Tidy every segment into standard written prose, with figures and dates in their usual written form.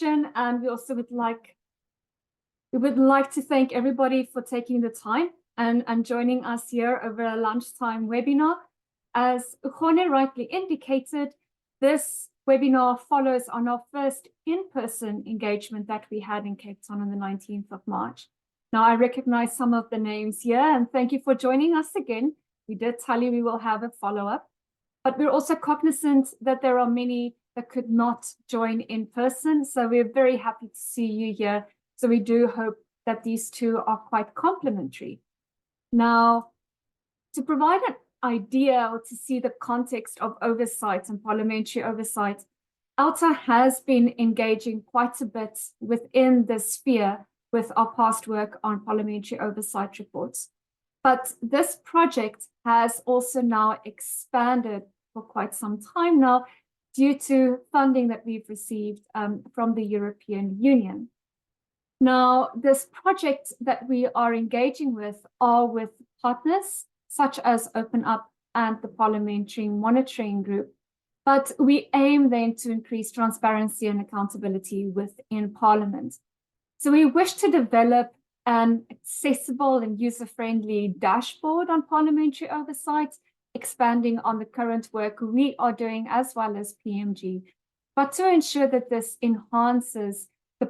And we would like to thank everybody for taking the time and joining us here over a lunchtime webinar. As Ukone rightly indicated, this webinar follows on our first in-person engagement that we had in Cape Town on the 19th of March. Now, I recognize some of the names here, and thank you for joining us again. We did tell you we will have a follow-up, but we're also cognizant that there are many that could not join in person, so we're very happy to see you here. So we do hope that these two are quite complementary. Now, to provide an idea or to see the context of oversight and parliamentary oversight, OUTA has been engaging quite a bit within this sphere with our past work on parliamentary oversight reports. But this project has also now expanded for quite some time now due to funding that we've received from the European Union. Now, this project that we are engaging with are with partners such as Open Up and the Parliamentary Monitoring Group, but we aim then to increase transparency and accountability within Parliament. So we wish to develop an accessible and user-friendly dashboard on parliamentary oversight, expanding on the current work we are doing as well as PMG, but to ensure that this enhances the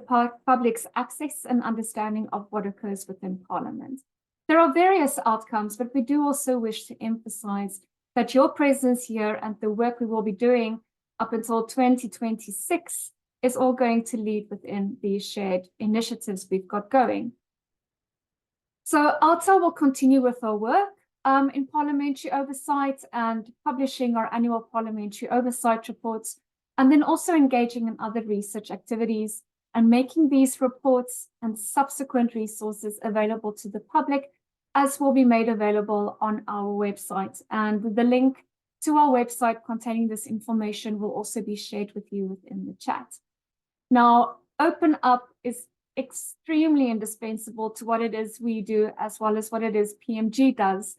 public's access and understanding of what occurs within Parliament. There are various outcomes, but we do also wish to emphasize that your presence here and the work we will be doing up until 2026 is all going to lead within these shared initiatives we've got going. So OUTA will continue with our work in parliamentary oversight and publishing our annual parliamentary oversight reports, and then also engaging in other research activities and making these reports and subsequent resources available to the public, as will be made available on our website. And the link to our website containing this information will also be shared with you within the chat. Now, Open Up is extremely indispensable to what it is we do, as well as what it is PMG does.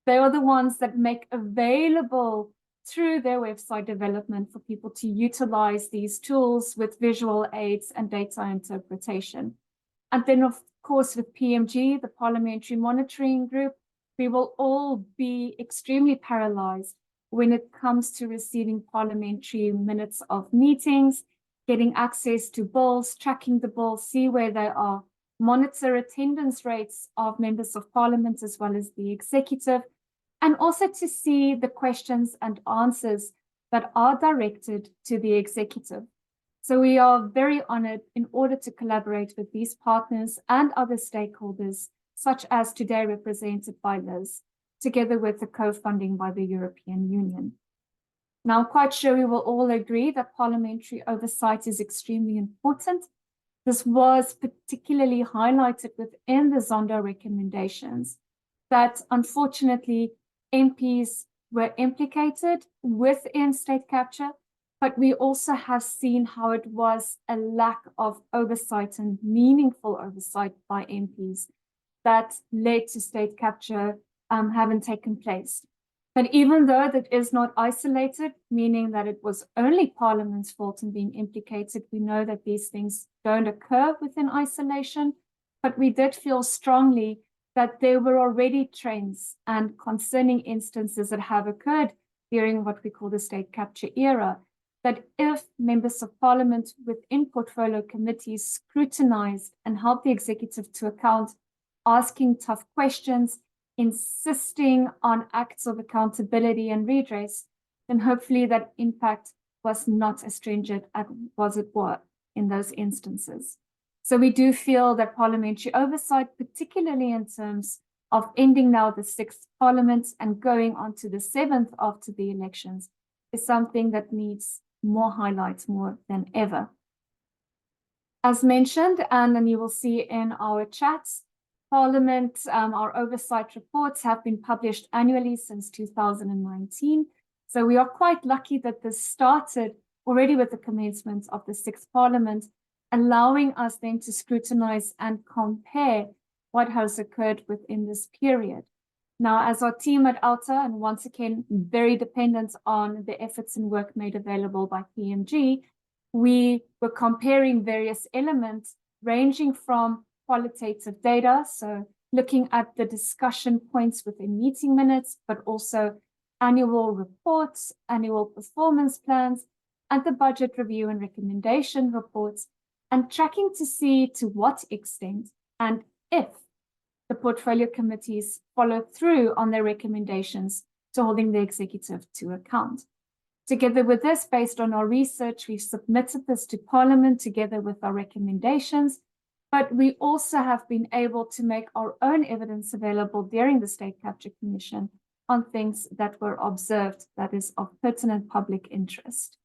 They are the ones that make available through their website development for people to utilize these tools with visual aids and data interpretation. And then, of course, with PMG, the Parliamentary Monitoring Group, we will all be extremely paralyzed when it comes to receiving parliamentary minutes of meetings, getting access to bills, tracking the bills, see where they are, monitor attendance rates of members of Parliament as well as the executive, and also to see the questions and answers that are directed to the executive. So we are very honored in order to collaborate with these partners and other stakeholders, such as today represented by Liz, together with the co-funding by the European Union. Now, I'm quite sure we will all agree that parliamentary oversight is extremely important. This was particularly highlighted within the Zondo recommendations, that unfortunately MPs were implicated within state capture, but we also have seen how it was a lack of oversight and meaningful oversight by MPs that led to state capture having taken place. But even though that is not isolated, meaning that it was only Parliament's fault in being implicated, we know that these things don't occur within isolation, but we did feel strongly that there were already trends and concerning instances that have occurred during what we call the state capture era, that if members of Parliament within portfolio committees scrutinized and held the executive to account, asking tough questions, insisting on acts of accountability and redress, then hopefully that impact was not as stringent as it were in those instances. So we do feel that parliamentary oversight, particularly in terms of ending now the 6th Parliament and going on to the 7th after the elections, is something that needs more highlights more than ever. As mentioned, and then you will see in our chats, Parliament, our oversight reports have been published annually since 2019. So we are quite lucky that this started already with the commencement of the 6th Parliament, allowing us then to scrutinize and compare what has occurred within this period. Now, as our team at OUTA, and once again, very dependent on the efforts and work made available by PMG, we were comparing various elements ranging from qualitative data, so looking at the discussion points within meeting minutes, but also annual reports, annual performance plans, and the budget review and recommendation reports, and tracking to see to what extent and if the portfolio committees follow through on their recommendations to holding the executive to account. Together with this, based on our research, we've submitted this to Parliament together with our recommendations, but we also have been able to make our own evidence available during the State Capture Commission on things that were observed that is of pertinent public interest.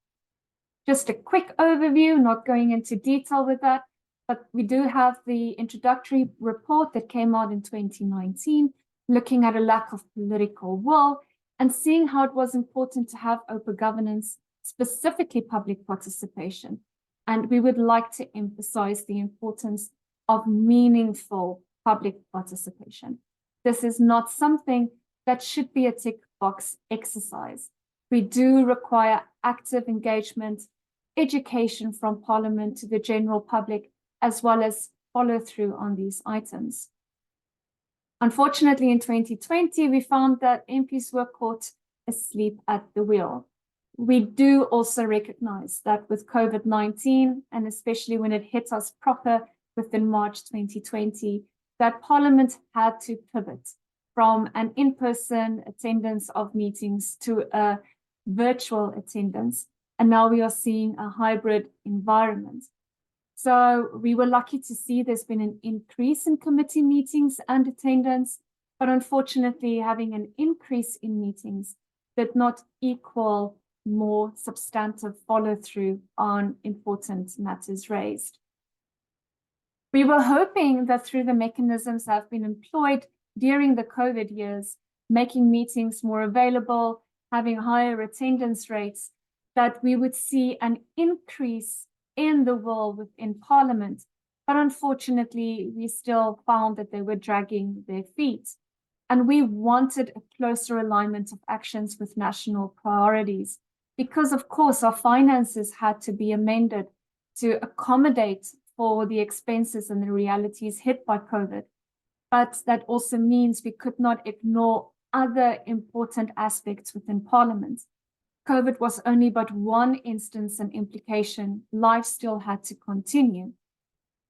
Just a quick overview, not going into detail with that, but we do have the introductory report that came out in 2019, looking at a lack of political will and seeing how it was important to have open governance, specifically public participation. And we would like to emphasize the importance of meaningful public participation. This is not something that should be a tick box exercise. We do require active engagement, education from Parliament to the general public, as well as follow through on these items. Unfortunately, in 2020, we found that MPs were caught asleep at the wheel. We do also recognize that with COVID-19, and especially when it hit us proper within March 2020, that Parliament had to pivot from an in-person attendance of meetings to a virtual attendance. And now we are seeing a hybrid environment. So we were lucky to see there's been an increase in committee meetings and attendance, but unfortunately having an increase in meetings did not equal more substantive follow-through on important matters raised. We were hoping that through the mechanisms that have been employed during the COVID years, making meetings more available, having higher attendance rates, that we would see an increase in the will within Parliament. But unfortunately, we still found that they were dragging their feet. And we wanted a closer alignment of actions with national priorities, because of course our finances had to be amended to accommodate for the expenses and the realities hit by COVID. But that also means we could not ignore other important aspects within Parliament. COVID was only but one instance and implication. Life still had to continue.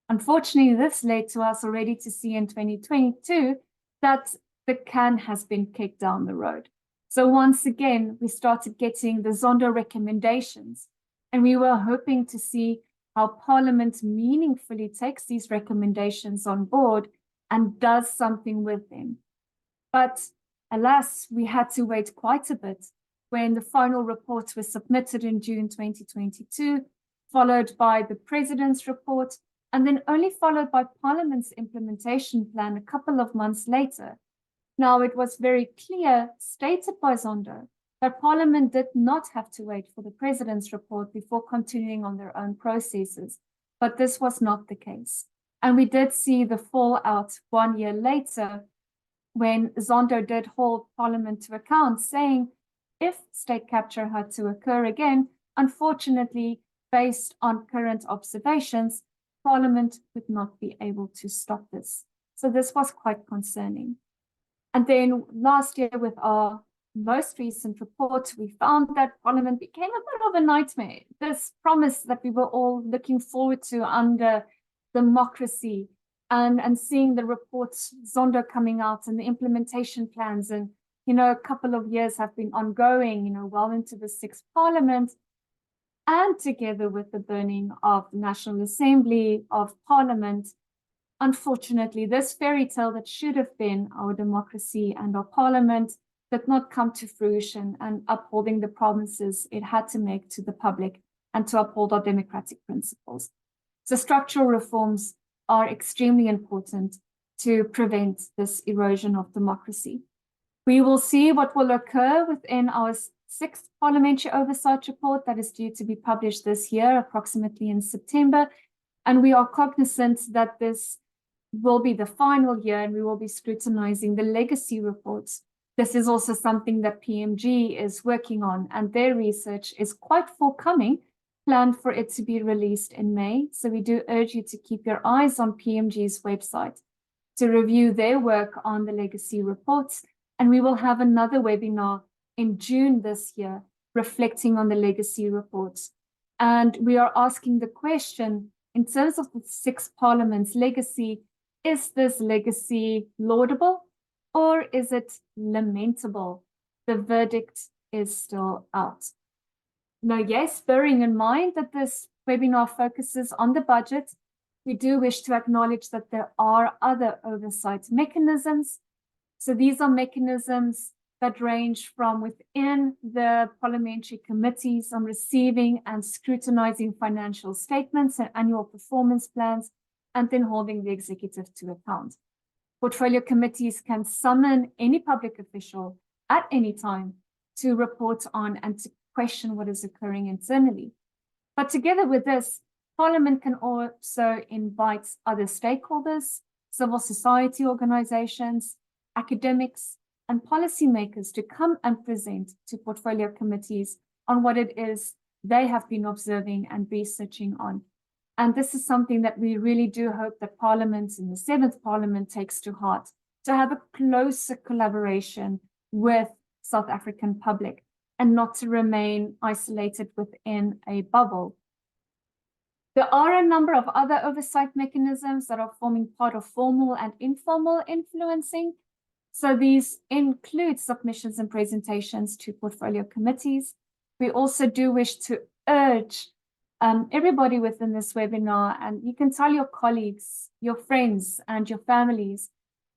Unfortunately, this led to us already to see in 2022 that the can has been kicked down the road. So once again, we started getting the Zondo recommendations, and we were hoping to see how Parliament meaningfully takes these recommendations on board and does something with them. But alas, we had to wait quite a bit when the final reports were submitted in June 2022, followed by the President's report, and then only followed by Parliament's implementation plan a couple of months later. Now, it was very clear, stated by Zondo, that Parliament did not have to wait for the President's report before continuing on their own processes, but this was not the case. And we did see the fallout 1 year later when Zondo did hold Parliament to account, saying if state capture had to occur again, unfortunately, based on current observations, Parliament would not be able to stop this. So this was quite concerning. And then last year with our most recent report, we found that Parliament became a bit of a nightmare. This promise that we were all looking forward to under democracy, and seeing the reports, Zondo coming out and the implementation plans, and a couple of years have been ongoing, well into the 6th Parliament, and together with the burning of the National Assembly of Parliament, unfortunately, this fairy tale that should have been our democracy and our Parliament did not come to fruition, and upholding the promises it had to make to the public and to uphold our democratic principles. So structural reforms are extremely important to prevent this erosion of democracy. We will see what will occur within our 6th Parliamentary Oversight report that is due to be published this year, approximately in September. And we are cognizant that this will be the final year and we will be scrutinizing the legacy reports. This is also something that PMG is working on, and their research is quite forthcoming planned for it to be released in May. So we do urge you to keep your eyes on PMG's website to review their work on the legacy reports. And we will have another webinar in June this year reflecting on the legacy reports. And we are asking the question, in terms of the 6 Parliament's legacy, is this legacy laudable or is it lamentable? The verdict is still out. Now, yes, bearing in mind that this webinar focuses on the budget, we do wish to acknowledge that there are other oversight mechanisms. So these are mechanisms that range from within the parliamentary committees on receiving and scrutinizing financial statements and annual performance plans, and then holding the executive to account. Portfolio committees can summon any public official at any time to report on and to question what is occurring internally. But together with this, Parliament can also invite other stakeholders, civil society organizations, academics, and policymakers to come and present to portfolio committees on what it is they have been observing and researching on. And this is something that we really do hope that Parliament in the 7th Parliament takes to heart, to have a closer collaboration with South African public and not to remain isolated within a bubble. There are a number of other oversight mechanisms that are forming part of formal and informal influencing. So these include submissions and presentations to portfolio committees. We also do wish to urge everybody within this webinar, and you can tell your colleagues, your friends, and your families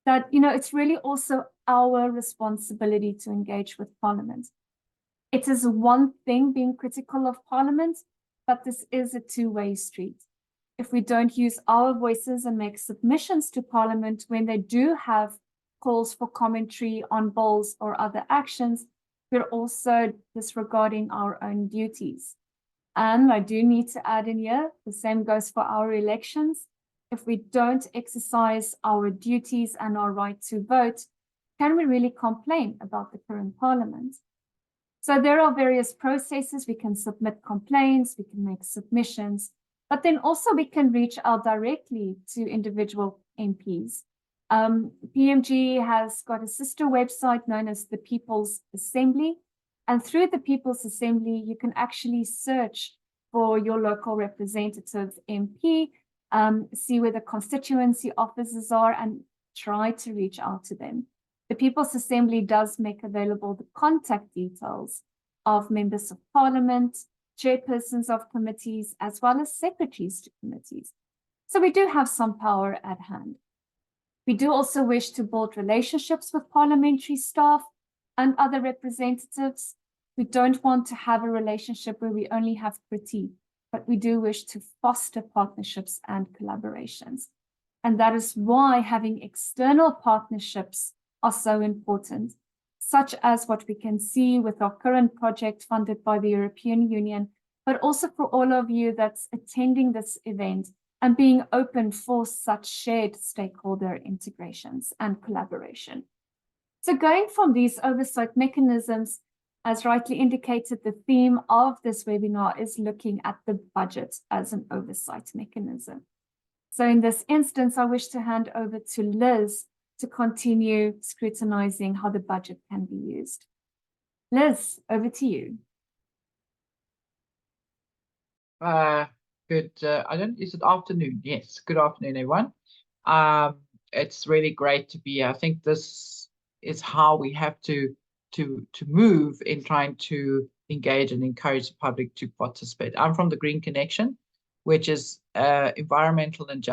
that, it's really also our responsibility to engage with Parliament. It is one thing being critical of Parliament, but this is a two-way street. If we don't use our voices and make submissions to Parliament when they do have calls for commentary on bills or other actions, we're also disregarding our own duties. And I do need to add in here, the same goes for our elections. If we don't exercise our duties and our right to vote, can we really complain about the current Parliament? So there are various processes. We can submit complaints, we can make submissions, but then also we can reach out directly to individual MPs. PMG has got a sister website known as the People's Assembly. And through the People's Assembly, you can actually search for your local representative MP, see where the constituency offices are, and try to reach out to them. The People's Assembly does make available the contact details of members of Parliament, chairpersons of committees, as well as secretaries to committees. So we do have some power at hand. We do also wish to build relationships with parliamentary staff and other representatives. We don't want to have a relationship where we only have critique, but we do wish to foster partnerships and collaborations. And that is why having external partnerships are so important, such as what we can see with our current project funded by the European Union, but also for all of you that's attending this event and being open for such shared stakeholder integrations and collaboration. So going from these oversight mechanisms, as rightly indicated, the theme of this webinar is looking at the budget as an oversight mechanism. So in this instance, I wish to hand over to Liz to continue scrutinizing how the budget can be used. Liz, over to you. Is it afternoon? Yes, good afternoon, everyone. It's really great to be here. I think this is how we have to move in trying to engage and encourage the public to participate. I'm from the Green Connection, which is environmental and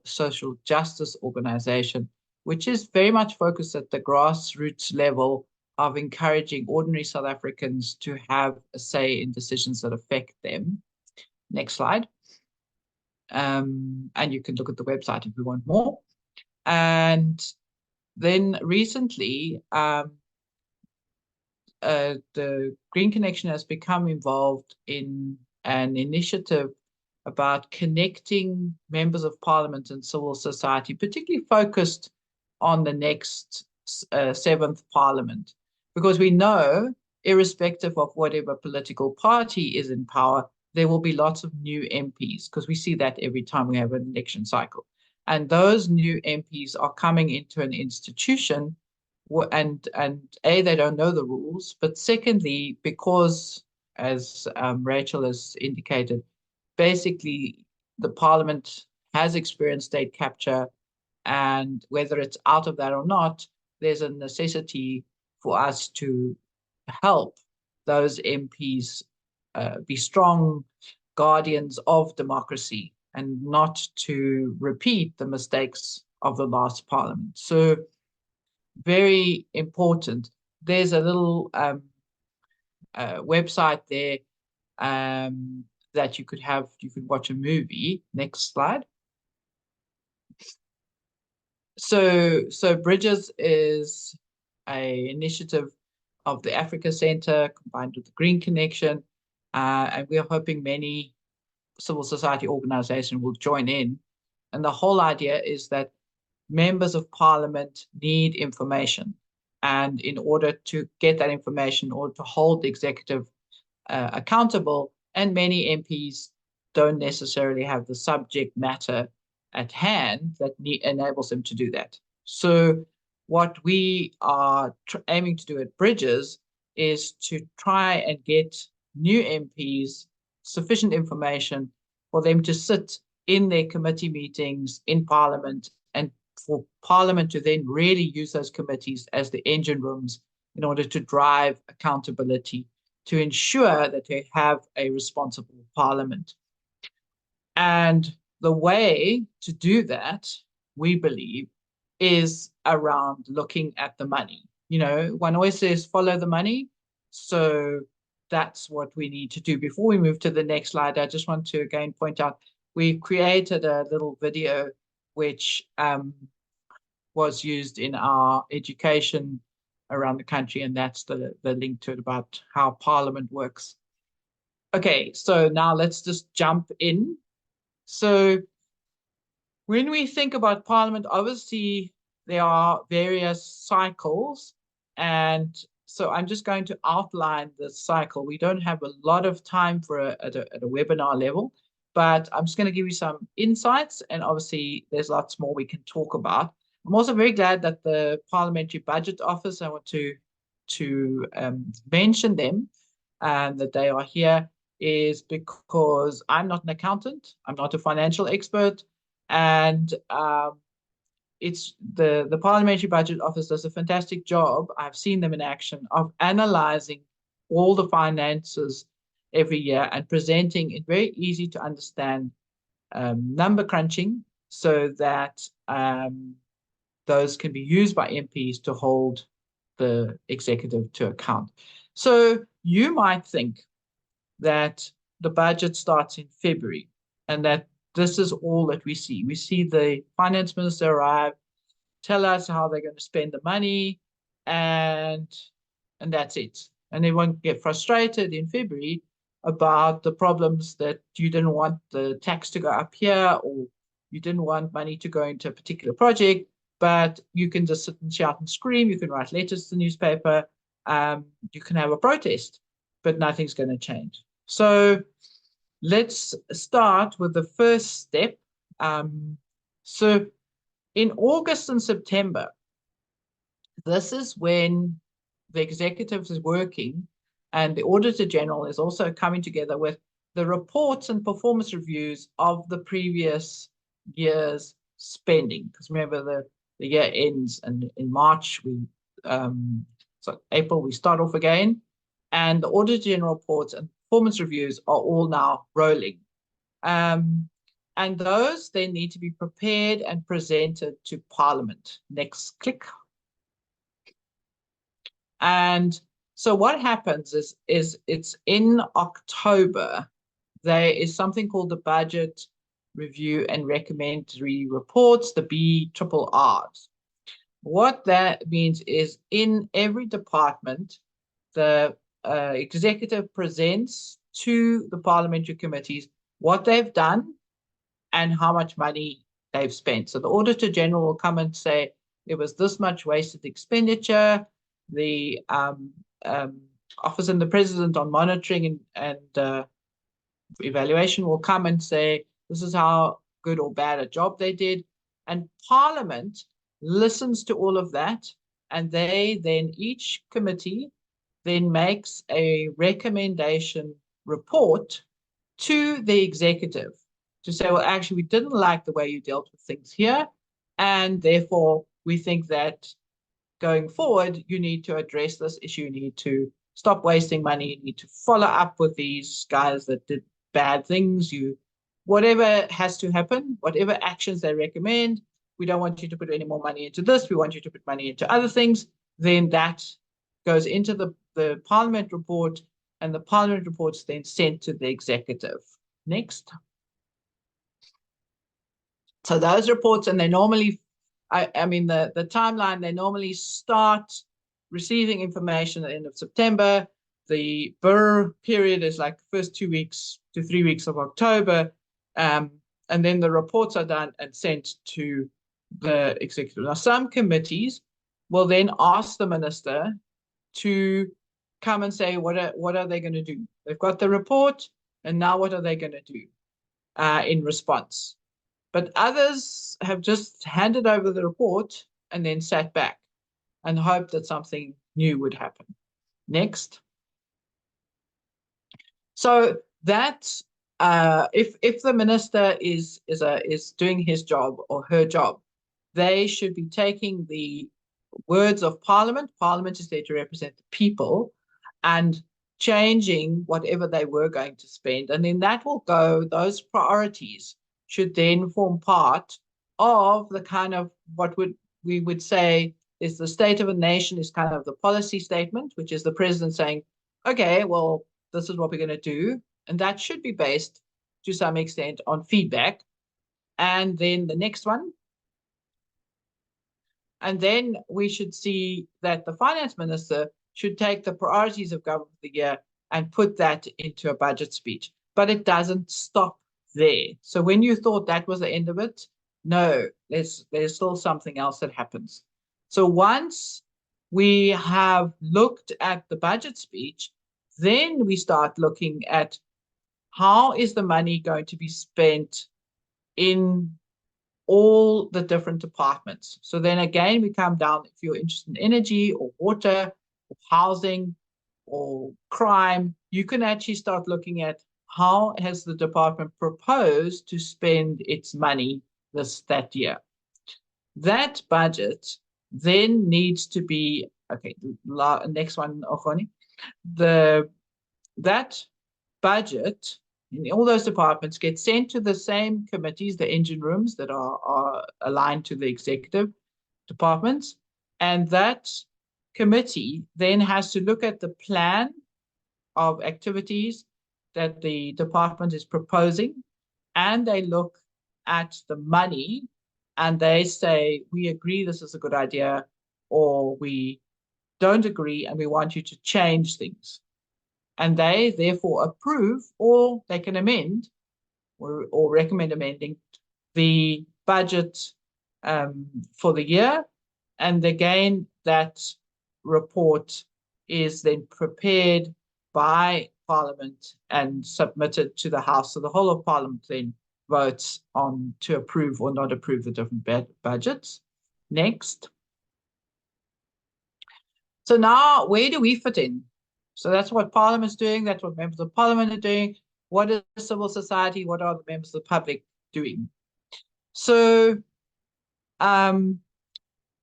social justice organization, which is very much focused at the grassroots level of encouraging ordinary South Africans to have a say in decisions that affect them. Next slide. And you can look at the website if you want more. And then recently, the Green Connection has become involved in an initiative about connecting members of Parliament and civil society, particularly focused on the next 7th Parliament, because we know, irrespective of whatever political party is in power, there will be lots of new MPs, because we see that every time we have an election cycle. And those new MPs are coming into an institution, and A, they don't know the rules, but secondly, because, as Rachel has indicated, basically the Parliament has experienced state capture, and whether it's out of that or not, there's a necessity for us to help those MPs be strong guardians of democracy and not to repeat the mistakes of the last Parliament. So very important. There's a little website there that you could watch a movie. Next slide. So Bridges is an initiative of the Africa Centre combined with the Green Connection, and we are hoping many civil society organizations will join in. And the whole idea is that members of Parliament need information, and in order to get that information, in order to hold the executive accountable, and many MPs don't necessarily have the subject matter at hand that enables them to do that. So what we are aiming to do at Bridges is to try and get new MPs sufficient information for them to sit in their committee meetings in Parliament, and for Parliament to then really use those committees as the engine rooms in order to drive accountability, to ensure that they have a responsible Parliament. And the way to do that, we believe, is around looking at the money. You know, one always says follow the money. So that's what we need to do. Before we move to the next slide, I just want to again point out, we created a little video which was used in our education around the country, and that's the link to it about how Parliament works. Okay, so now let's just jump in. So when we think about Parliament, obviously there are various cycles, and so I'm just going to outline the cycle. We don't have a lot of time for at a webinar level, but I'm just going to give you some insights, and obviously there's lots more we can talk about. I'm also very glad that the Parliamentary Budget Office, I want to mention them and that they are here, is because I'm not an accountant, I'm not a financial expert, and it's the Parliamentary Budget Office does a fantastic job. I've seen them in action of analyzing all the finances every year and presenting in very easy to understand number crunching, so that those can be used by MPs to hold the executive to account. So you might think that the budget starts in February and that this is all that we see. We see the finance minister arrive, tell us how they're going to spend the money, and that's it. And everyone get frustrated in February about the problems that you didn't want the tax to go up here, or you didn't want money to go into a particular project, but you can just sit and shout and scream. You can write letters to the newspaper. You can have a protest, but nothing's going to change. So let's start with the first step. So in August and September, this is when the executive is working, and the Auditor General is also coming together with the reports and performance reviews of the previous year's spending. Because remember, the year ends, and in March, so April, we start off again, and the Auditor General reports and performance reviews are all now rolling. And those then need to be prepared and presented to Parliament. Next click. And so what happens is it's in October, there is something called the Budget Review and Recommendatory Reports, the BRRRs. What that means is in every department, the executive presents to the parliamentary committees what they've done and how much money they've spent. So the Auditor General will come and say, there was this much wasted expenditure. The Office of the President on Monitoring and evaluation will come and say, this is how good or bad a job they did. And Parliament listens to all of that. And they then, each committee then makes a recommendation report to the executive to say, well, actually, we didn't like the way you dealt with things here. And therefore, we think that going forward, you need to address this issue. You need to stop wasting money. You need to follow up with these guys that did bad things. Whatever has to happen, whatever actions they recommend, we don't want you to put any more money into this. We want you to put money into other things. Then that goes into the Parliament report, and the Parliament report is then sent to the executive. Next. So those reports, and they normally, I mean, the timeline, they normally start receiving information at the end of September. The BER period is like the first 2 weeks to 3 weeks of October. And then the reports are done and sent to the executive. Now, some committees will then ask the minister to come and say, what are they going to do? They've got the report, and now what are they going to do in response? But others have just handed over the report and then sat back and hoped that something new would happen. Next. So that if the minister is doing his job or her job, they should be taking the words of Parliament. Parliament is there to represent the people, and changing whatever they were going to spend. And then that will go, those priorities should then form part of the kind of what we would say is the state of a nation, is kind of the policy statement, which is the president saying, okay, well, this is what we're going to do. And that should be based to some extent on feedback. And then the next one. And then we should see that the finance minister should take the priorities of government of the year and put that into a budget speech. But it doesn't stop there. So when you thought that was the end of it, no, there's still something else that happens. So once we have looked at the budget speech, then we start looking at how is the money going to be spent in all the different departments. So then again, we come down, if you're interested in energy or water or housing or crime, you can actually start looking at how has the department proposed to spend its money that year. That budget then needs to be, okay, next one, Okhoni. That budget in all those departments gets sent to the same committees, the engine rooms that are aligned to the executive departments. And that committee then has to look at the plan of activities that the department is proposing, and they look at the money and they say, we agree this is a good idea, or we don't agree and we want you to change things. And they therefore approve, or they can amend or recommend amending the budget for the year. And again, that report is then prepared by Parliament and submitted to the House. So the whole of Parliament then votes on to approve or not approve the different budgets. Next. So now, where do we fit in? So that's what Parliament's doing. That's what members of Parliament are doing. What is civil society? What are the members of the public doing? So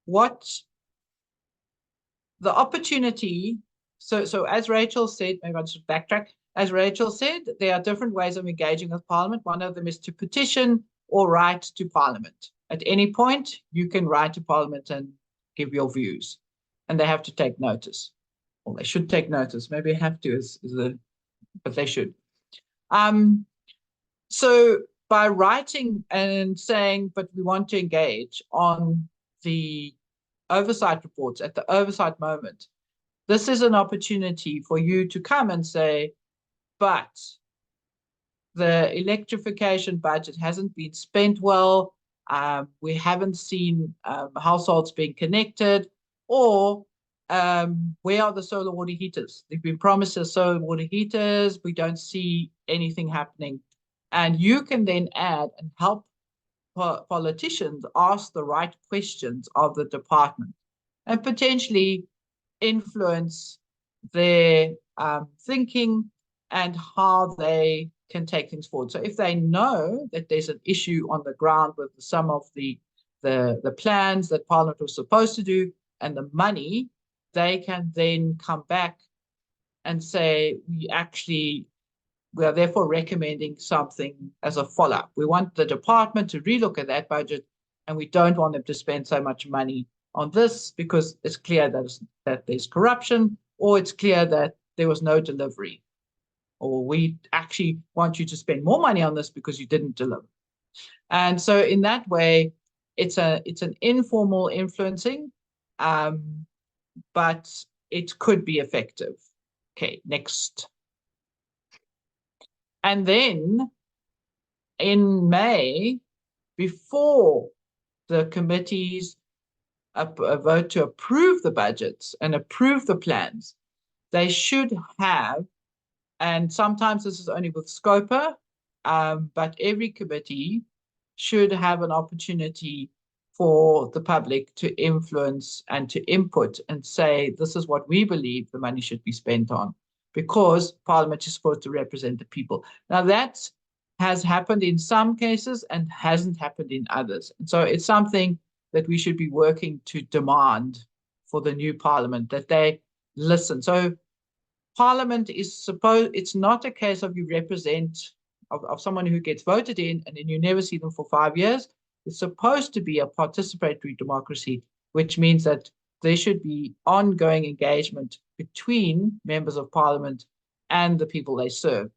what the opportunity, so as Rachel said, maybe I'll just backtrack. As Rachel said, there are different ways of engaging with Parliament. One of them is to petition or write to Parliament. At any point, you can write to Parliament and give your views, and they have to take notice. Well, they should take notice. Maybe have to, but they should. So by writing and saying, but we want to engage on the oversight reports at the oversight moment, this is an opportunity for you to come and say, but the electrification budget hasn't been spent well. We haven't seen households being connected, or where are the solar water heaters? They've been promised as solar water heaters. We don't see anything happening. And you can then add and help politicians ask the right questions of the department and potentially influence their thinking and how they can take things forward. So if they know that there's an issue on the ground with some of the plans that Parliament was supposed to do and the money, they can then come back and say, we are therefore recommending something as a follow-up. We want the department to relook at that budget, and we don't want them to spend so much money on this because it's clear that there's corruption, or it's clear that there was no delivery, or we actually want you to spend more money on this because you didn't deliver. And so in that way, it's an informal influencing, but it could be effective. Okay, next. And then in May, before the committees vote to approve the budgets and approve the plans, they should have, and sometimes this is only with SCOPA, but every committee should have an opportunity for the public to influence and to input and say, this is what we believe the money should be spent on, because Parliament is supposed to represent the people. Now that has happened in some cases and hasn't happened in others. And so it's something that we should be working to demand for the new Parliament, that they listen. So Parliament is supposed, it's not a case of you represent of someone who gets voted in and then you never see them for 5 years. It's supposed to be a participatory democracy, which means that there should be ongoing engagement between members of Parliament and the people they serve.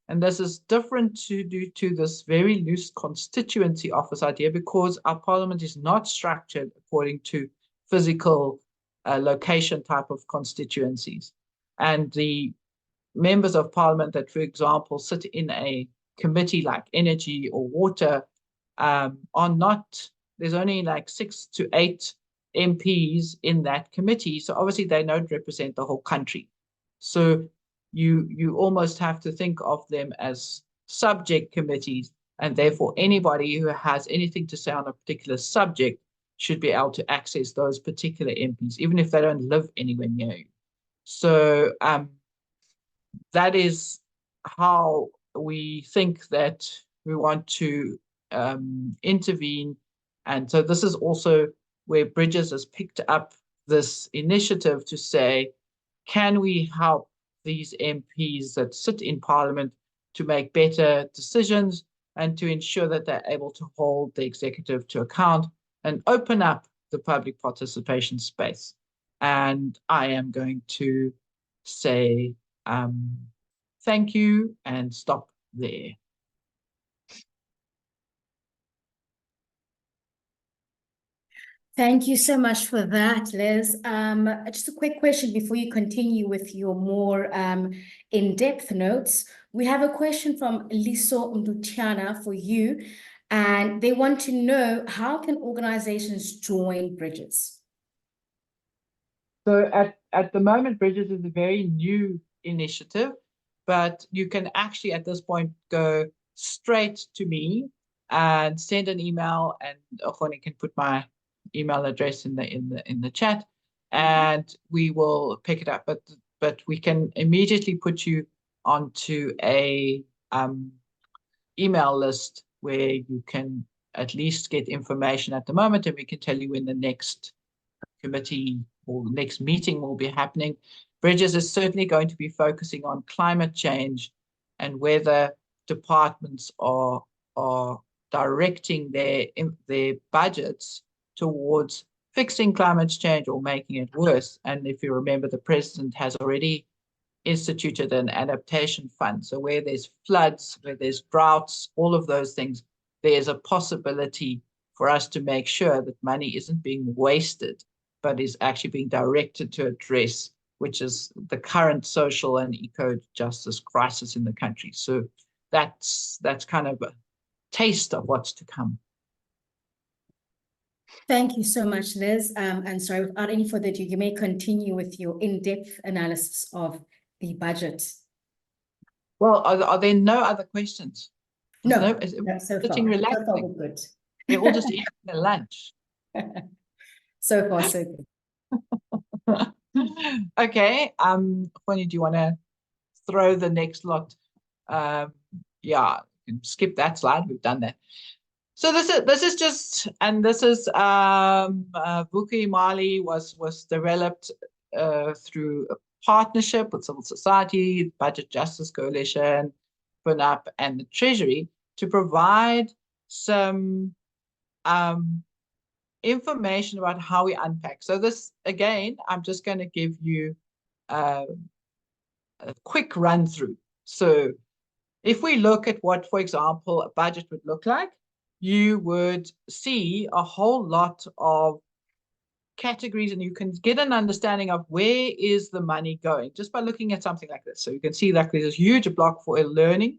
And this is different to this very loose constituency office idea, because our Parliament is not structured according to physical location type of constituencies. And the members of Parliament that, for example, sit in a committee like energy or water are not, there's only like 6 to 8 MPs in that committee. So obviously they don't represent the whole country. So you almost have to think of them as subject committees, and therefore anybody who has anything to say on a particular subject should be able to access those particular MPs, even if they don't live anywhere near you. So that is how we think that we want to intervene. And so this is also where Bridges has picked up this initiative to say, can we help these MPs that sit in Parliament to make better decisions and to ensure that they're able to hold the executive to account and open up the public participation space. And I am going to say thank you and stop there. Thank you so much for that, Liz. Just a quick question before you continue with your more in-depth notes. We have a question from Liso Ndutiana for you, and they want to know, how can organizations join Bridges? So at the moment, Bridges is a very new initiative, but you can actually at this point go straight to me and send an email, and Khone can put my email address in the chat, and we will pick it up. But we can immediately put you onto a email list where you can at least get information at the moment, and we can tell you when the next committee or next meeting will be happening. Bridges is certainly going to be focusing on climate change and whether departments are directing their budgets towards fixing climate change or making it worse. And if you remember, the president has already instituted an adaptation fund. So where there's floods, where there's droughts, all of those things, there's a possibility for us to make sure that money isn't being wasted, but is actually being directed to address, which is the current social and eco-justice crisis in the country. So that's kind of a taste of what's to come. Thank you so much, Liz. And sorry, without any further ado, you may continue with your in-depth analysis of the budget. Well, are there no other questions? No, Is no, so sitting far. relaxing? So far, we're good. They're all just eating their lunch. So far, so good. Okay. Fanny, do you want to throw the next lot? Yeah, you can skip that slide. We've done that. So this is just, and this is Vuki Mali was developed through a partnership with civil society, Budget Justice Coalition, FNUP, and the Treasury to provide some information about how we unpack. So this, again, I'm just going to give you a quick run through. So if we look at what, for example, a budget would look like, you would see a whole lot of categories, and you can get an understanding of where is the money going just by looking at something like this. So you can see that there's a huge block for learning.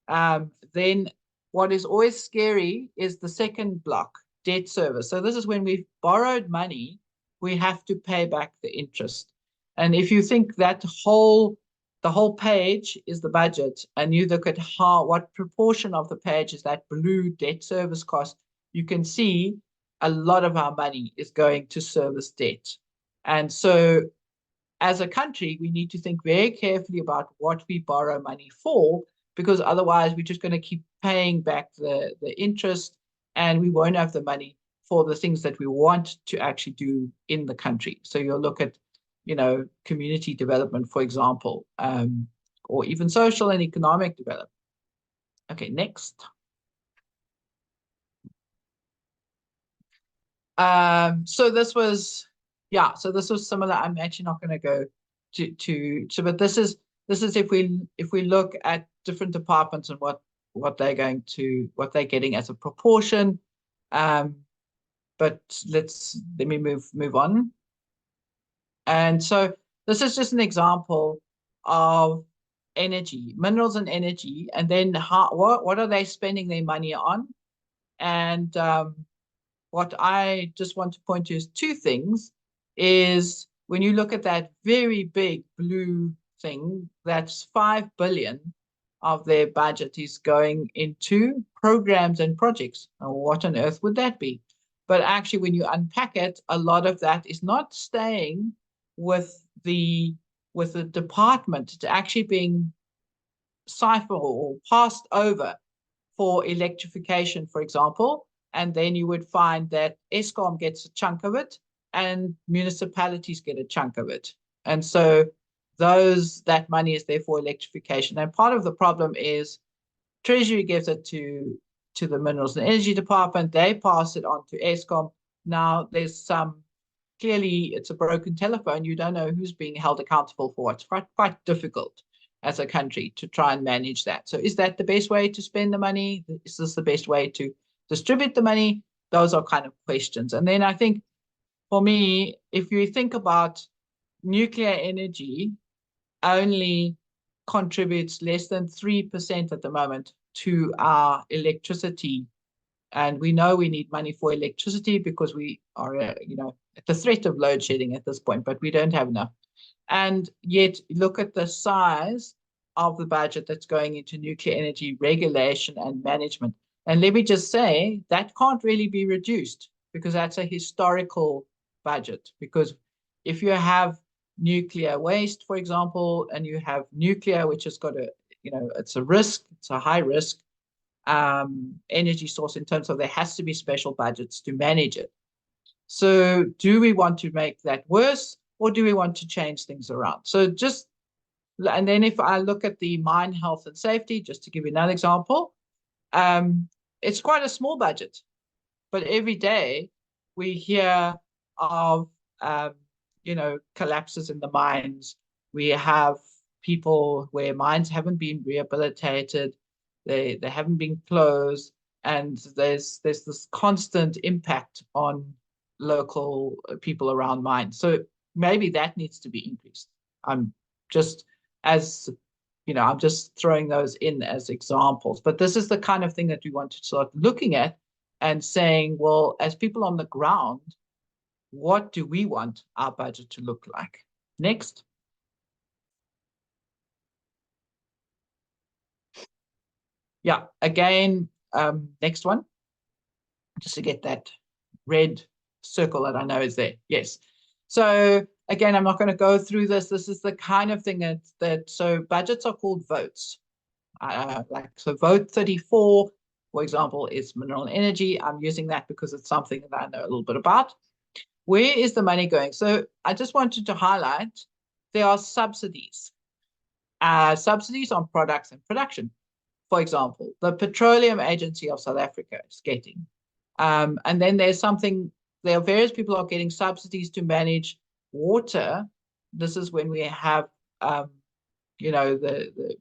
Then what is always scary is the second block, debt service. So this is when we've borrowed money, we have to pay back the interest. And if you think that the whole page is the budget, and you look at what proportion of the page is that blue debt service cost, you can see a lot of our money is going to service debt. And so as a country, we need to think very carefully about what we borrow money for, because otherwise we're just going to keep paying back the interest, and we won't have the money for the things that we want to actually do in the country. So you'll look at, community development, for example, or even social and economic development. Okay, next. So this was similar. I'm actually not going to go but this is if we look at different departments and what they're getting as a proportion. But let me move on. And so this is just an example of energy, minerals and energy, and then what are they spending their money on? And what I just want to point to is two things. Is when you look at that very big blue thing, that's 5 billion of their budget is going into programs and projects. Now, what on earth would that be? But actually, when you unpack it, a lot of that is not staying with the department. It's actually being siphoned or passed over for electrification, for example. And then you would find that Eskom gets a chunk of it and municipalities get a chunk of it. And so that money is there for electrification. And part of the problem is Treasury gives it to the Minerals and Energy Department. They pass it on to Eskom. Now there's clearly it's a broken telephone. You don't know who's being held accountable for it. It's quite difficult as a country to try and manage that. So is that the best way to spend the money? Is this the best way to distribute the money? Those are kind of questions. And then I think for me, if you think about nuclear energy, only contributes less than 3% at the moment to our electricity. And we know we need money for electricity because we are, at the threat of load shedding at this point, but we don't have enough. And yet look at the size of the budget that's going into nuclear energy regulation and management. And let me just say that can't really be reduced because that's a historical budget. Because if you have nuclear waste, for example, and you have nuclear, which has got it's a risk, it's a high risk energy source in terms of there has to be special budgets to manage it. So do we want to make that worse or do we want to change things around? So and then if I look at the mine health and safety, just to give you another example, it's quite a small budget, but every day we hear of collapses in the mines. We have people where mines haven't been rehabilitated, they haven't been closed, and there's this constant impact on local people around mines. So maybe that needs to be increased. I'm just throwing those in as examples, but this is the kind of thing that we want to start looking at and saying, well, as people on the ground, what do we want our budget to look like? Next. Yeah, again, next one, just to get that red circle that I know is there. Yes. So again, I'm not going to go through this. This is the kind of thing so budgets are called votes. So vote 34, for example, is mineral and energy. I'm using that because it's something that I know a little bit about. Where is the money going? So I just wanted to highlight there are subsidies. Subsidies on products and production. For example, the Petroleum Agency of South Africa is getting. And then there are various people are getting subsidies to manage water. This is when we have, you know, the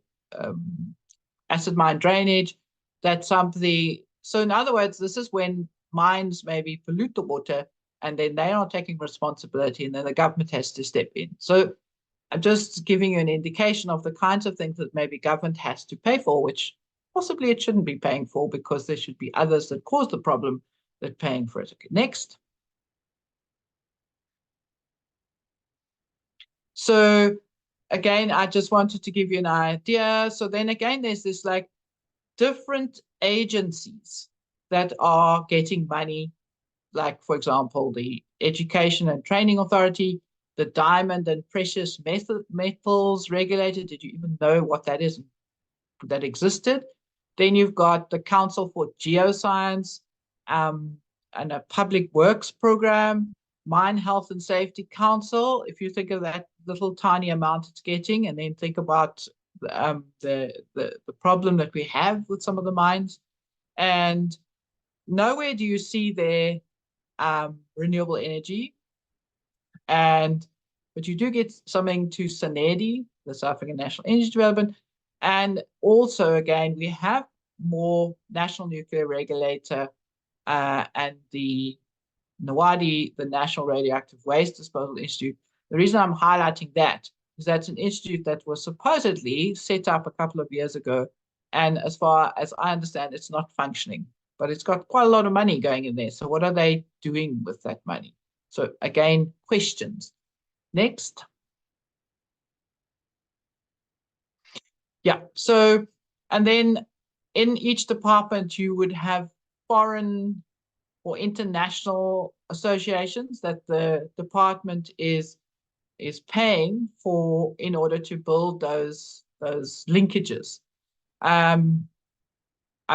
acid mine drainage. That's something. So in other words, this is when mines maybe pollute the water, and then they are taking responsibility, and then the government has to step in. So I'm just giving you an indication of the kinds of things that maybe government has to pay for, which possibly it shouldn't be paying for, because there should be others that cause the problem that paying for it. Okay, next. So again, I just wanted to give you an idea. So then again, there's this like different agencies that are getting money, like, for example, the Education and Training Authority, the Diamond and Precious Metals Regulator. Did you even know what that is? That existed? Then you've got the Council for Geoscience, and a Public Works Program, Mine Health and Safety Council. If you think of that little tiny amount it's getting, and then think about the problem that we have with some of the mines, and nowhere do you see there renewable energy. But you do get something to SANEDI, the South African National Energy Development. And also, again, we have more National Nuclear Regulator and the NAWADI, the National Radioactive Waste Disposal Institute. The reason I'm highlighting that is that's an institute that was supposedly set up a couple of years ago. And as far as I understand, it's not functioning, but it's got quite a lot of money going in there. So what are they doing with that money? So again, questions. Next. Yeah, so, and then in each department, you would have foreign or international associations that the department is paying for in order to build those linkages. I'm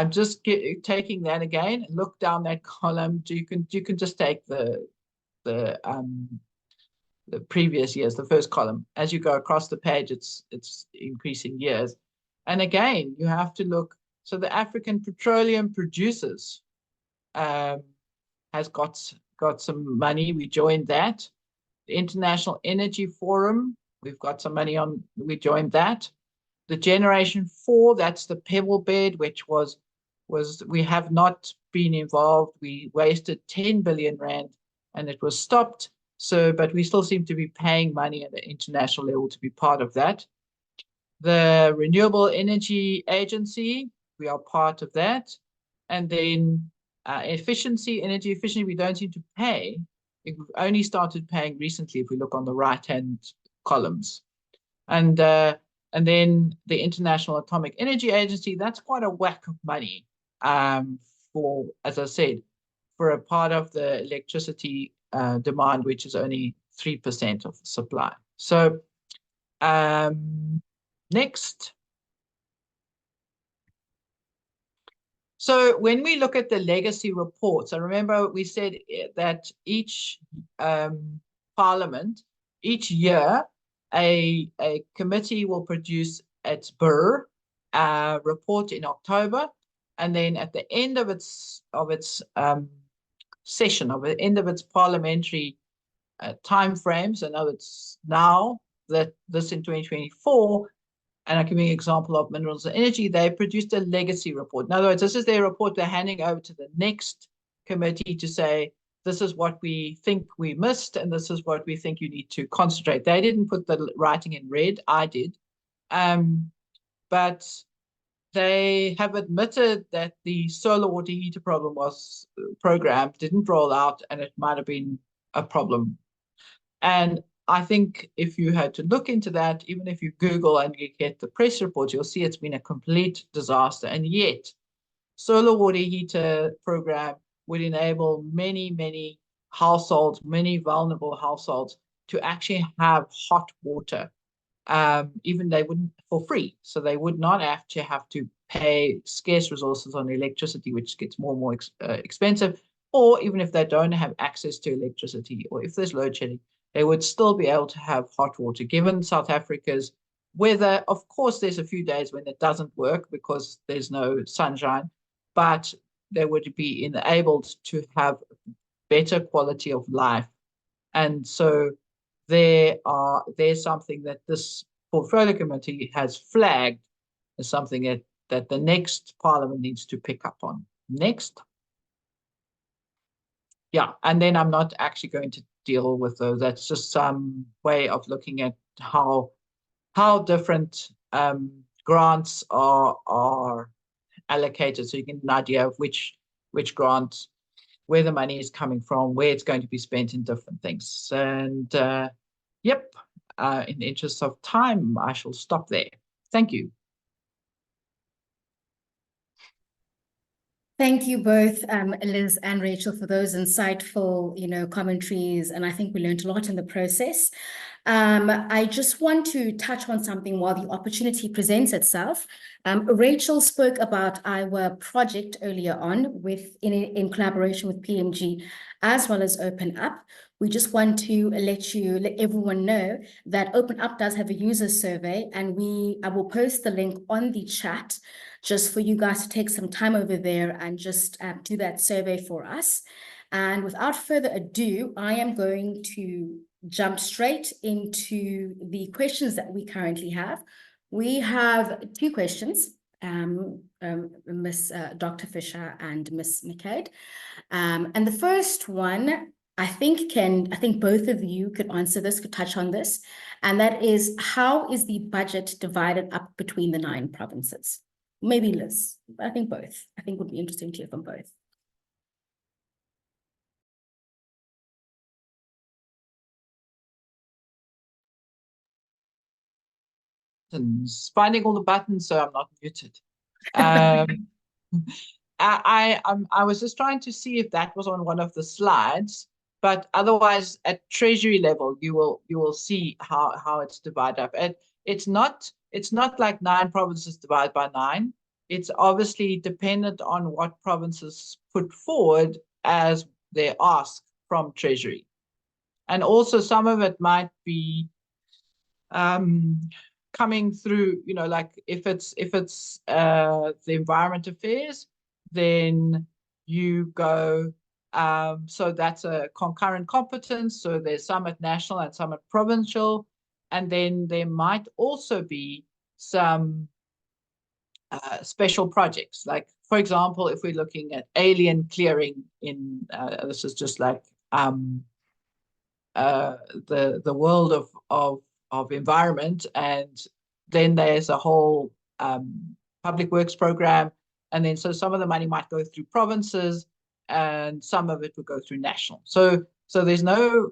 just taking that again. Look down that column. You can just take the previous years, the first column. As you go across the page, it's increasing years. And again, you have to look. So the African Petroleum Producers has got some money. We joined that. The International Energy Forum, we've got some money on. We joined that. The Generation 4, that's the pebble bed, which was we have not been involved. We wasted 10 billion rand, and it was stopped. So, but we still seem to be paying money at the international level to be part of that. The Renewable Energy Agency, we are part of that. And then energy efficiency, we don't seem to pay. We've only started paying recently if we look on the right-hand columns. And then the International Atomic Energy Agency, that's quite a whack of money for, as I said, for a part of the electricity demand, which is only 3% of the supply. So next. So when we look at the legacy reports, I remember we said that each parliament, each year, a committee will produce its BER report in October, and then at the end of its session, of the end of its parliamentary timeframes, I know it's now that this in 2024, and I'll give you an example of minerals and energy, they produced a legacy report. In other words, this is their report they're handing over to the next committee to say, this is what we think we missed, and this is what we think you need to concentrate. They didn't put the writing in red, I did. But they have admitted that the solar water heater program didn't roll out, and it might have been a problem. And I think if you had to look into that, even if you Google and you get the press reports, you'll see it's been a complete disaster. And yet, solar water heater program would enable many, many households, many vulnerable households, to actually have hot water. Even they wouldn't for free. So they would not actually have to pay scarce resources on electricity, which gets more and more expensive. Or even if they don't have access to electricity, or if there's load shedding, they would still be able to have hot water. Given South Africa's weather, of course, there's a few days when it doesn't work because there's no sunshine, but they would be enabled to have better quality of life. And so there's something that this portfolio committee has flagged as something that the next parliament needs to pick up on. Next. Yeah, and then I'm not actually going to deal with those. That's just some way of looking at how different grants are allocated, so you get an idea of which grant, where the money is coming from, where it's going to be spent in different things. And yep, in the interest of time, I shall stop there. Thank you. Thank you both, Liz and Rachel, for those insightful, commentaries, and I think we learned a lot in the process. I just want to touch on something while the opportunity presents itself. Rachel spoke about our project earlier on in collaboration with PMG, as well as Open Up. We just want to let everyone know that Open Up does have a user survey, and I will post the link on the chat just for you guys to take some time over there and just do that survey for us. And without further ado, I am going to jump straight into the questions that we currently have. We have two questions, Miss Dr. Fisher and Miss McCade. And the first one, I think both of you could answer this, could touch on this, and that is, how is the budget divided up between the 9 provinces? Maybe Liz, but I think both. I think would be interesting to hear from both. Finding all the buttons so I'm not muted. I was just trying to see if that was on one of the slides, but otherwise at Treasury level you will see how it's divided up. And it's not like 9 provinces divided by 9. It's obviously dependent on what provinces put forward as their ask from Treasury. And also some of it might be coming through, like if it's the environment affairs, then you go, so that's a concurrent competence. So there's some at national and some at provincial. And then there might also be some special projects. Like, for example, if we're looking at alien clearing in, this is just like the world of environment, and then there's a whole public works program, and then so some of the money might go through provinces and some of it would go through national. So there's no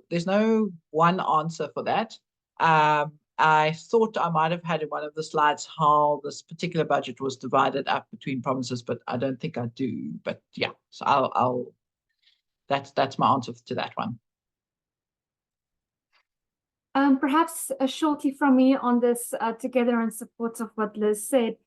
one answer for that. I thought I might have had in one of the slides how this particular budget was divided up between provinces, but I don't think I do. But yeah, so that's my answer to that one. Perhaps shortly from me on this, together in support of what Liz said,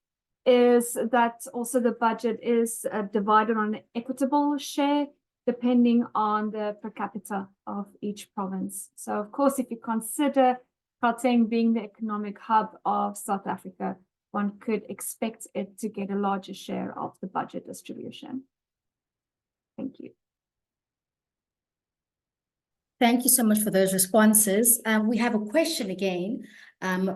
is that also the budget is divided on an equitable share depending on the per capita of each province. So of course, if you consider Gauteng being the economic hub of South Africa, one could expect it to get a larger share of the budget distribution. Thank you. Thank you so much for those responses. We have a question again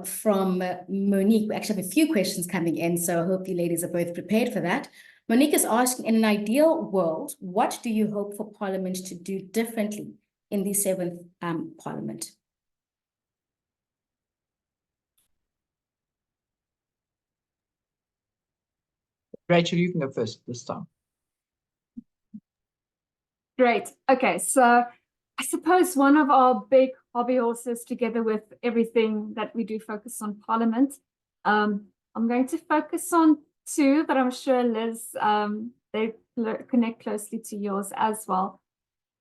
from Monique. We actually have a few questions coming in, so I hope you ladies are both prepared for that. Monique is asking, in an ideal world, what do you hope for Parliament to do differently in the 7th Parliament? Rachel, you can go first this time. Great. Okay, so I suppose one of our big hobby horses, together with everything that we do focus on Parliament, I'm going to focus on two, but I'm sure, Liz, they connect closely to yours as well.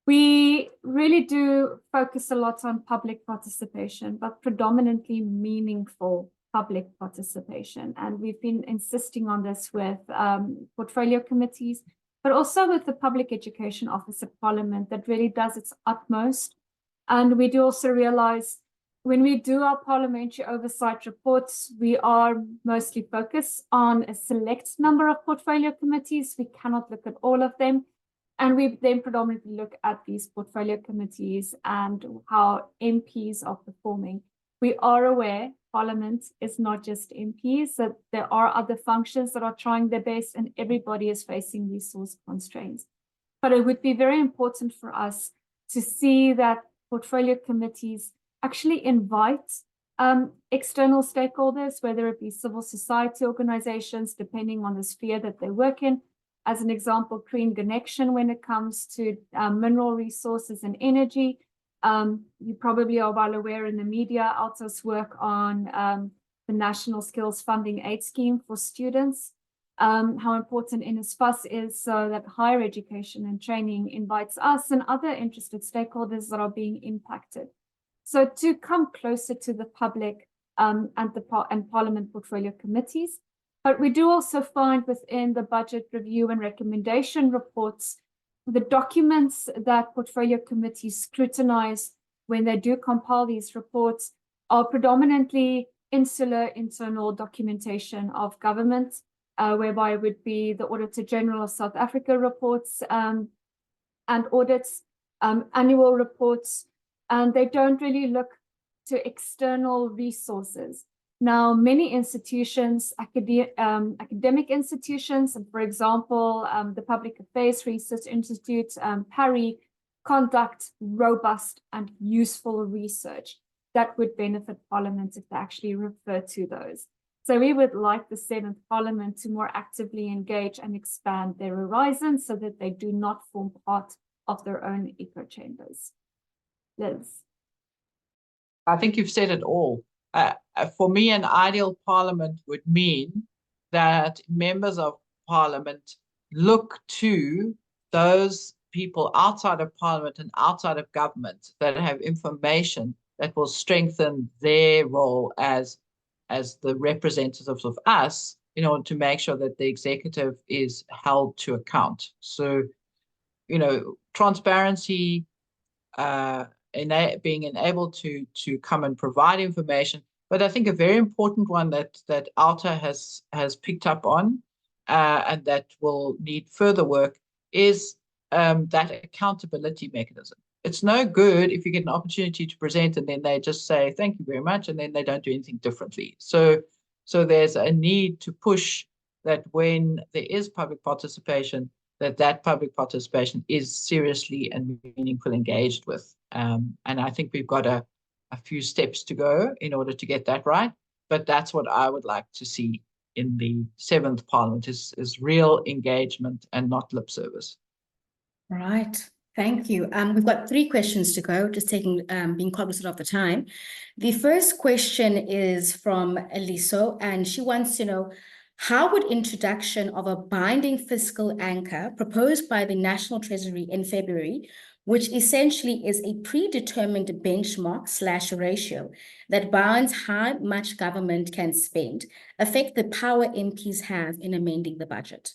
We really do focus a lot on public participation, but predominantly meaningful public participation. And we've been insisting on this with portfolio committees, but also with the Public Education Office at Parliament that really does its utmost. And we do also realize when we do our parliamentary oversight reports, we are mostly focused on a select number of portfolio committees. We cannot look at all of them. And we then predominantly look at these portfolio committees and how MPs are performing. We are aware Parliament is not just MPs, that there are other functions that are trying their best and everybody is facing resource constraints. But it would be very important for us to see that portfolio committees actually invite external stakeholders, whether it be civil society organizations, depending on the sphere that they work in. As an example, Green Connection when it comes to mineral resources and energy. You probably are well aware in the media, OUTA's work on the National Skills Funding Aid Scheme for students, how important NSFAS is so that higher education and training invites us and other interested stakeholders that are being impacted. So to come closer to the public and Parliament portfolio committees. But we do also find within the budget review and recommendation reports, the documents that portfolio committees scrutinize when they do compile these reports are predominantly insular internal documentation of government, whereby it would be the Auditor General of South Africa reports and audits, annual reports, and they don't really look to external resources. Now, many institutions, academic institutions, and for example, the Public Affairs Research Institute, PARI, conduct robust and useful research that would benefit Parliament if they actually refer to those. So we would like the 7th Parliament to more actively engage and expand their horizons so that they do not form part of their own echo chambers. Liz. I think you've said it all. For me, an ideal Parliament would mean that members of Parliament look to those people outside of Parliament and outside of government that have information that will strengthen their role as the representatives of us in order to make sure that the executive is held to account. So, you know, transparency, being enabled to come and provide information. But I think a very important one that OUTA has picked up on and that will need further work is that accountability mechanism. It's no good if you get an opportunity to present and then they just say, thank you very much, and then they don't do anything differently. So there's a need to push that when there is public participation, that public participation is seriously and meaningfully engaged with. And I think we've got a few steps to go in order to get that right. But that's what I would like to see in the 7th Parliament is real engagement and not lip service. Right. Thank you. We've got 3 questions to go, just being cognizant of the time. The first question is from Eliso, and she wants to know, how would introduction of a binding fiscal anchor proposed by the National Treasury in February, which essentially is a predetermined benchmark/ratio that bounds how much government can spend, affect the power MPs have in amending the budget?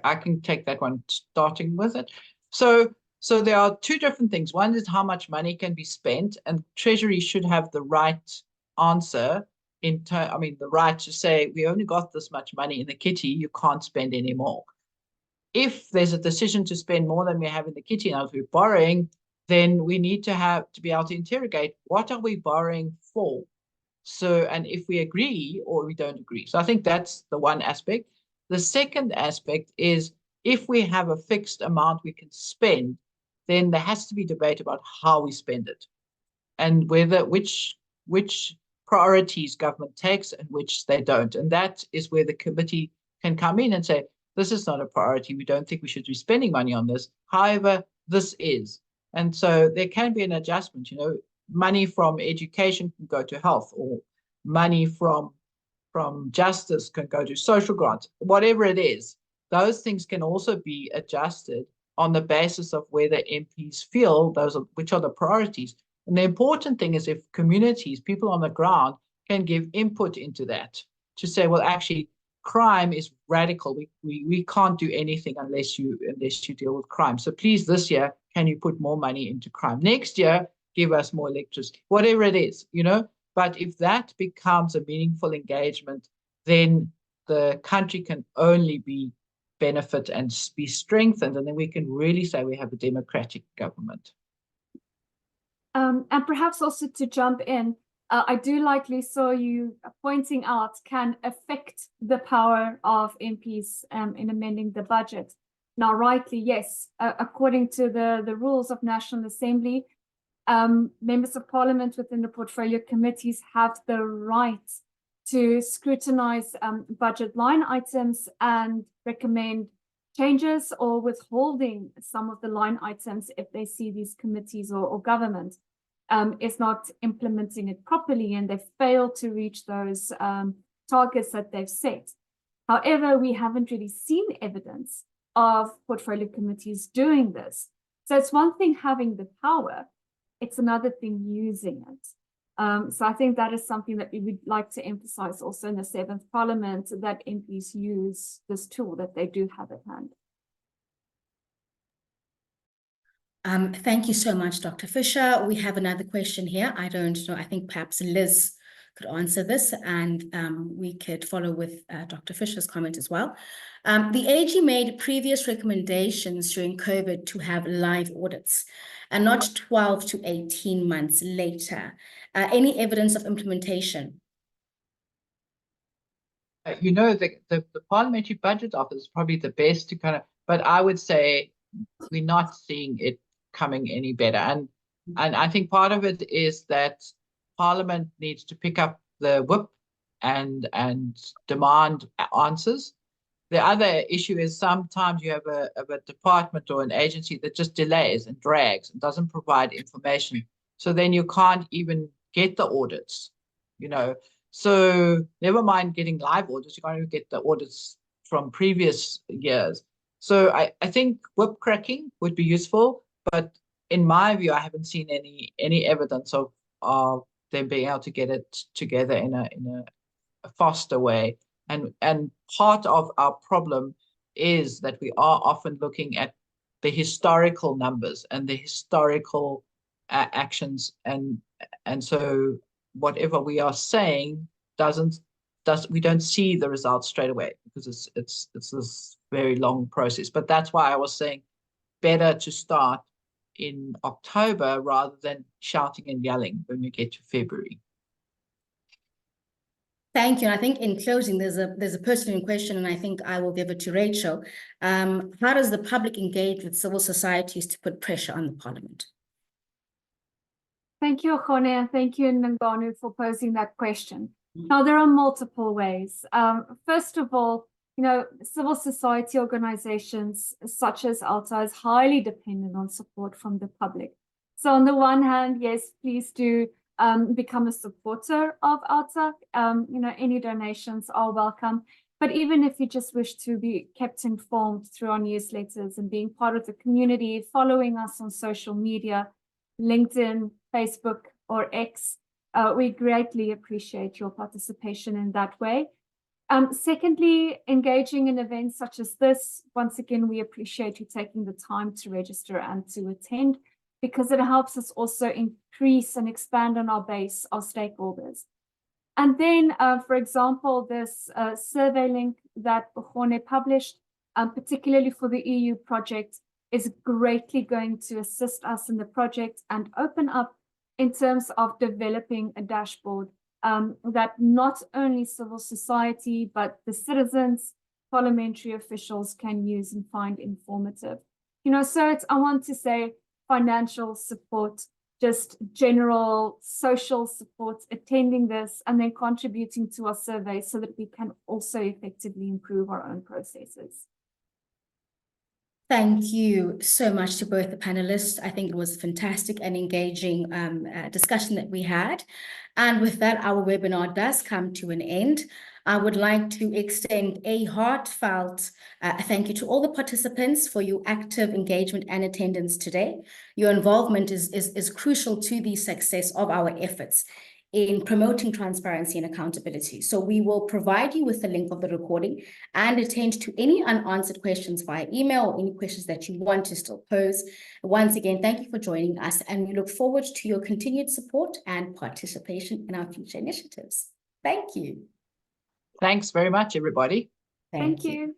I can take that one, starting with it. So there are 2 different things. One is how much money can be spent, and Treasury should have the right answer the right to say, we only got this much money in the kitty, you can't spend any more. If there's a decision to spend more than we have in the kitty, and if we're borrowing, then we need to be able to interrogate, what are we borrowing for? So, and if we agree or we don't agree. So I think that's the one aspect. The second aspect is, if we have a fixed amount we can spend, then there has to be debate about how we spend it and which priorities government takes and which they don't. And that is where the committee can come in and say, this is not a priority. We don't think we should be spending money on this. However, this is. And so there can be an adjustment, you know, money from education can go to health, or money from justice can go to social grants, whatever it is. Those things can also be adjusted on the basis of whether MPs feel which are the priorities. And the important thing is if communities, people on the ground, can give input into that to say, well, actually, crime is radical. We can't do anything unless you deal with crime. So please, this year, can you put more money into crime? Next year, give us more electricity, whatever it is, you know. But if that becomes a meaningful engagement, then the country can only benefit and be strengthened, and then we can really say we have a democratic government. And perhaps also to jump in, I do like, Lisa, you pointing out can affect the power of MPs in amending the budget. Now, rightly, yes, according to the rules of National Assembly, members of Parliament within the portfolio committees have the right to scrutinize budget line items and recommend changes or withholding some of the line items if they see these committees or government is not implementing it properly and they fail to reach those targets that they've set. However, we haven't really seen evidence of portfolio committees doing this. So it's one thing having the power, it's another thing using it. So I think that is something that we would like to emphasize also in the 7th Parliament, that MPs use this tool that they do have at hand. Thank you so much, Dr. Fisher. We have another question here. I don't know, I think perhaps Liz could answer this, and we could follow with Dr. Fisher's comment as well. The AG made previous recommendations during COVID to have live audits and not 12 to 18 months later. Any evidence of implementation? You know, the Parliamentary Budget Office is probably the best to kind of, but I would say we're not seeing it coming any better. And I think part of it is that Parliament needs to pick up the whip and demand answers. The other issue is sometimes you have a department or an agency that just delays and drags and doesn't provide information. So then you can't even get the audits, you know. So never mind getting live audits, you can't even get the audits from previous years. So I think whip cracking would be useful, but in my view, I haven't seen any evidence of them being able to get it together in a faster way. And part of our problem is that we are often looking at the historical numbers and the historical actions, and so whatever we are saying we don't see the results straight away because it's this very long process. But that's why I was saying better to start in October rather than shouting and yelling when we get to February. Thank you. And I think in closing, there's a person in question, and I think I will give it to Rachel. How does the public engage with civil societies to put pressure on the Parliament? Thank you, Khone, and thank you, Nanganu, for posing that question. Now, there are multiple ways. First of all, you know, civil society organizations such as OUTA is highly dependent on support from the public. So on the one hand, yes, please do become a supporter of OUTA. You know, any donations are welcome. But even if you just wish to be kept informed through our newsletters and being part of the community, following us on social media, LinkedIn, Facebook, or X, we greatly appreciate your participation in that way. Secondly, engaging in events such as this, once again, we appreciate you taking the time to register and to attend, because it helps us also increase and expand on our base of stakeholders. And then, for example, this survey link that Khone published, particularly for the EU project, is greatly going to assist us in the project and open up in terms of developing a dashboard that not only civil society, but the citizens, parliamentary officials can use and find informative. You know, so I want to say financial support just general social support, attending this, and then contributing to our survey so that we can also effectively improve our own processes. Thank you so much to both the panelists. I think it was a fantastic and engaging discussion that we had. And with that, our webinar does come to an end. I would like to extend a heartfelt thank you to all the participants for your active engagement and attendance today. Your involvement is crucial to the success of our efforts in promoting transparency and accountability. So we will provide you with the link of the recording and attend to any unanswered questions via email or any questions that you want to still pose. Once again, thank you for joining us, and we look forward to your continued support and participation in our future initiatives. Thank you. Thanks very much, everybody. Thank you.